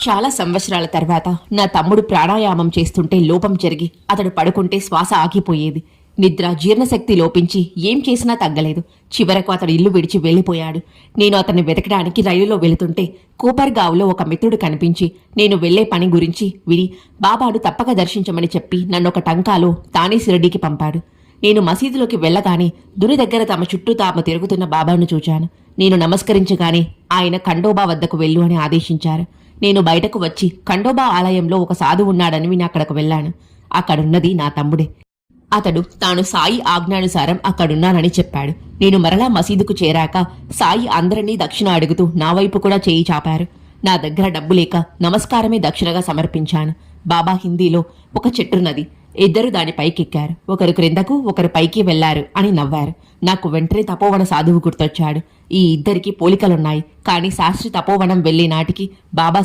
చాలా సంవత్సరాల తర్వాత నా తమ్ముడు ప్రాణాయామం చేస్తుంటే లోపం జరిగి అతడు పడుకుంటే శ్వాస ఆగిపోయేది. నిద్ర జీర్ణశక్తి లోపించి ఏం చేసినా తగ్గలేదు. చివరకు అతడు ఇల్లు విడిచి వెళ్లిపోయాడు. నేను అతన్ని వెతకడానికి రైలులో వెళుతుంటే కూపర్గావ్లో ఒక మిత్రుడు కనిపించి నేను వెళ్లే పని గురించి విని బాబాను తప్పక దర్శించమని చెప్పి నన్నొక టంకాలో తానే షిరిడీకి పంపాడు. నేను మసీదులోకి వెళ్లగానే దుని దగ్గర తమ చుట్టూ తాము తిరుగుతున్న బాబాను చూచాను. నేను నమస్కరించగానే ఆయన ఖండోబా వద్దకు వెళ్ళు అని ఆదేశించారు. నేను బయటకు వచ్చి ఖండోబా ఆలయంలో ఒక సాధు ఉన్నాడని విని అక్కడకు వెళ్లాను. అక్కడున్నది నా తమ్ముడే. అతడు తాను సాయి ఆజ్ఞానుసారం అక్కడున్నానని చెప్పాడు. నేను మరలా మసీదుకు చేరాక సాయి అందరినీ దక్షిణ అడుగుతూ నా వైపు కూడా చేయి చాపారు. నా దగ్గర డబ్బు లేక నమస్కారమే దక్షిణగా సమర్పించాను. బాబా హిందీలో ఒక చెట్టున్నది, ఇద్దరు దాని పైకెక్కారు, ఒకరు క్రిందకు ఒకరు పైకి వెళ్లారు అని నవ్వారు. నాకు వెంటనే తపోవన సాధువు గుర్తొచ్చాడు. ఈ ఇద్దరికి పోలికలున్నాయి, కానీ శాస్త్రి తపోవనం వెళ్లే నాటికి బాబా